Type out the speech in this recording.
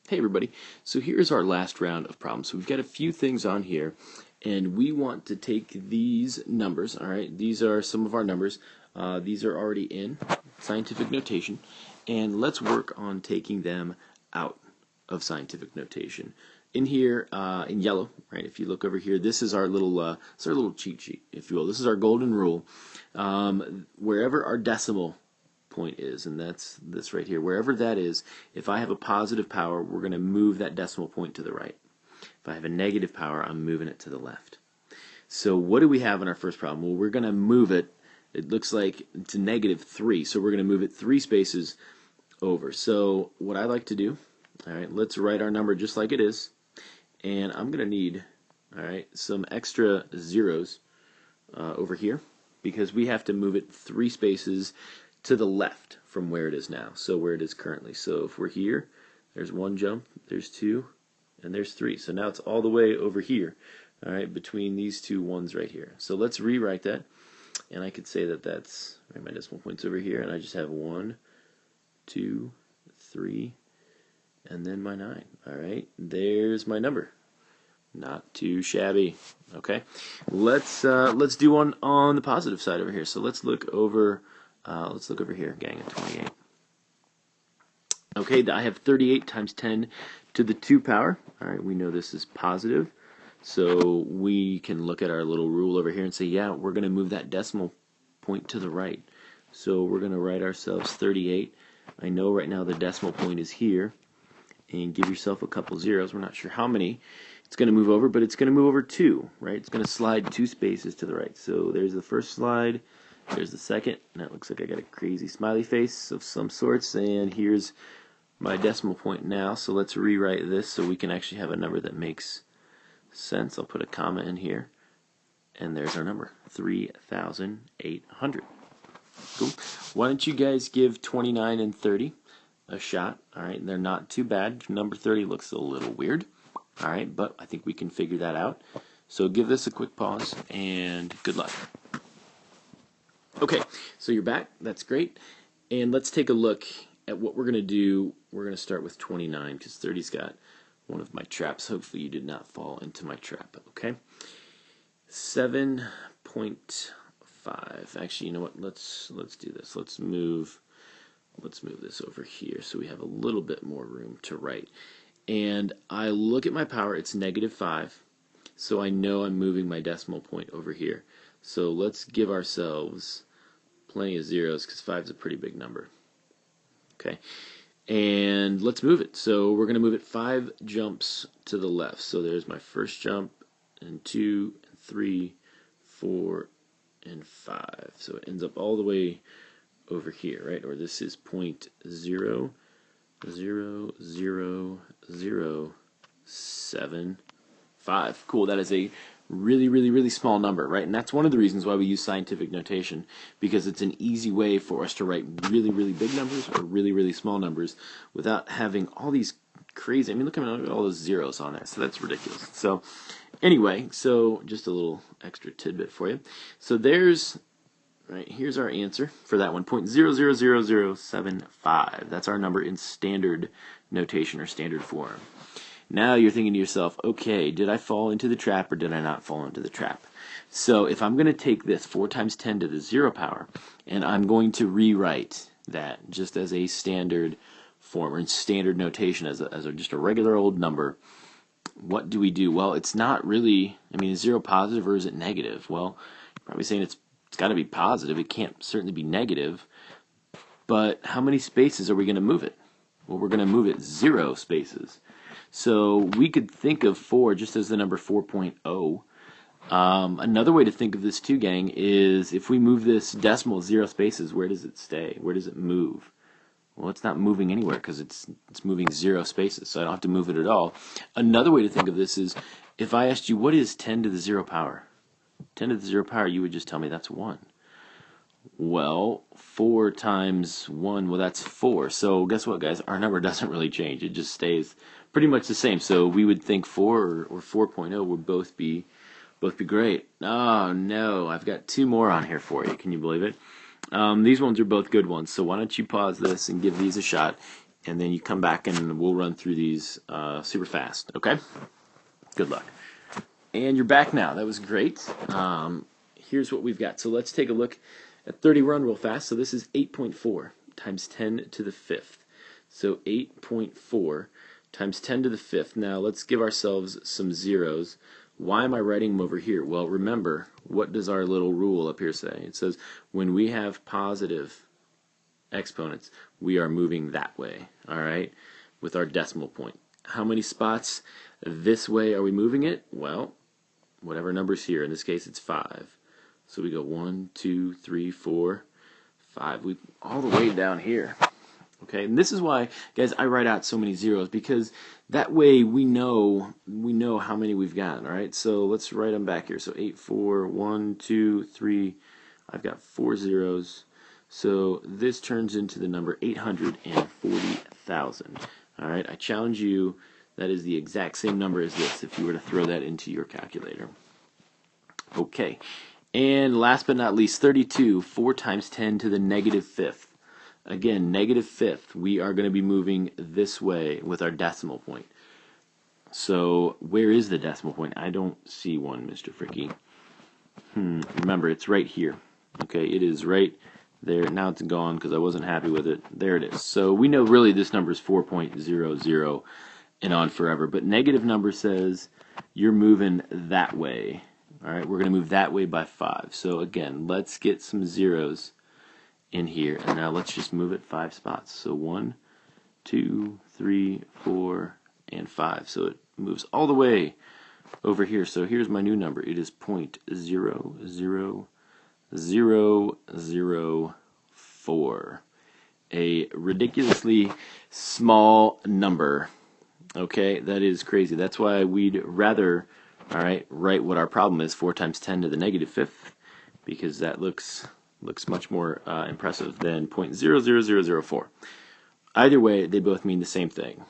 Hey everybody, so here's our last round of problems. So we've got a few things on here, and we want to take these numbers, alright, these are some of our numbers, these are already in scientific notation, and let's work on taking them out of scientific notation. In here, in yellow, right, if you look over here, this is our little cheat sheet, if you will. This is our golden rule. Wherever our decimal point is, and that's this right here. Wherever that is, if I have a positive power, we're going to move that decimal point to the right. If I have a negative power, I'm moving it to the left. So what do we have in our first problem? Well, we're going to move it. It looks like it's a -3, so we're going to move it 3 spaces over. So what I like to do, all right, let's write our number just like it is, and I'm going to need, all right, some extra zeros over here because we have to move it 3 spaces to the left from where it is now, so where it is currently. So if we're here, there's 1 jump, there's 2, and there's 3. So now it's all the way over here, all right, between these two ones right here. So let's rewrite that, and I could say that that's, right, my decimal point's over here, and I just have 1, 2, 3, and then my 9. All right, there's my number. Not too shabby. Okay, let's do one on the positive side over here. So let's look over here, gang, at 28. Okay, I have 38 times 10 to the 2 power. All right, we know this is positive, so we can look at our little rule over here and say, yeah, we're going to move that decimal point to the right. So we're going to write ourselves 38. I know right now the decimal point is here, and give yourself a couple zeros. We're not sure how many it's going to move over, but it's going to move over 2, right? It's going to slide 2 spaces to the right. So there's the first slide. There's the second, and that looks like I got a crazy smiley face of some sorts, and here's my decimal point now. So let's rewrite this so we can actually have a number that makes sense. I'll put a comma in here, and there's our number, 3,800. Cool. Why don't you guys give 29 and 30 a shot? All right, they're not too bad. Number 30 looks a little weird, all right, but I think we can figure that out. So give this a quick pause, and good luck. Okay, so you're back. That's great. And let's take a look at what we're going to do. We're going to start with 29 because 30's got one of my traps. Hopefully you did not fall into my trap. Okay, 7.5. Actually, you know what? Let's do this. Let's move this over here so we have a little bit more room to write. And I look at my power. It's -5, so I know I'm moving my decimal point over here. So let's give ourselves plenty of zeros because 5 is a pretty big number. Okay, and let's move it. So we're going to move it 5 jumps to the left. So there's my first jump, and 2, and 3, 4, and 5. So it ends up all the way over here, right? Or this is 0.0000075. Cool. That is a really small number, right? And that's one of the reasons why we use scientific notation, because it's an easy way for us to write really big numbers or really small numbers without having all these crazy, I mean, look at all those zeros on there, so that's ridiculous. So anyway, so just a little extra tidbit for you. So there's, right, here's our answer for that one, 0.000075. That's our number in standard notation or standard form. Now you're thinking to yourself, okay, did I fall into the trap or did I not fall into the trap? So if I'm going to take this 4 times 10 to the 0 power, and I'm going to rewrite that just as a standard form or in standard notation as just a regular old number, what do we do? Well, it's not really, I mean, is 0 positive or is it negative? Well, you're probably saying it's got to be positive. It can't certainly be negative. But how many spaces are we going to move it? Well, we're going to move it 0 spaces. So we could think of 4 just as the number 4.0. Another way to think of this too, gang, is if we move this decimal 0 spaces, where does it stay? Where does it move? Well, it's not moving anywhere because it's moving 0 spaces, so I don't have to move it at all. Another way to think of this is if I asked you, what is 10 to the 0 power? 10 to the 0 power, you would just tell me that's 1. Well, 4 times 1, well, that's 4. So guess what, guys? Our number doesn't really change. It just stays pretty much the same. So we would think 4 or 4.0 would both be great. Oh, no. I've got 2 more on here for you. Can you believe it? These ones are both good ones. So why don't you pause this and give these a shot. and then you come back and we'll run through these super fast, okay? Good luck. And you're back now. That was great. Here's what we've got. So let's take a look at 30 run real fast. So this is 8.4 times 10 to the 5th. So 8.4 times 10 to the 5th. Now let's give ourselves some zeros. Why am I writing them over here? Well, remember, what does our little rule up here say? It says when we have positive exponents, we are moving that way, all right, with our decimal point. How many spots this way are we moving it? Well, whatever number's here. In this case, it's 5. So we go 1, 2, 3, 4, 5. We all the way down here. Okay, and this is why, guys, I write out so many zeros, because that way we know how many we've got. All right, so let's write them back here. So 8, 4, 1, 2, 3. I've got 4 zeros. So this turns into the number 840,000. All right, I challenge you. That is the exact same number as this if you were to throw that into your calculator. Okay, and last but not least, 32. 4 times 10 to the negative 5th. Again, negative 5th, we are going to be moving this way with our decimal point. So where is the decimal point? I don't see one, Mr. Fricky. Remember, it's right here. Okay, it is right there. Now it's gone because I wasn't happy with it. There it is. So we know really this number is 4.00 and on forever. But negative number says you're moving that way. All right, we're going to move that way by 5. So again, let's get some zeros in here, and now let's just move it 5 spots. So 1, 2, 3, 4, and 5. So it moves all the way over here. So here's my new number. It is 0.00004. A ridiculously small number. Okay, that is crazy. That's why we'd rather, all right, write what our problem is, 4 times 10 to the negative 5th, because that looks much more impressive than 0.00004. Either way, they both mean the same thing.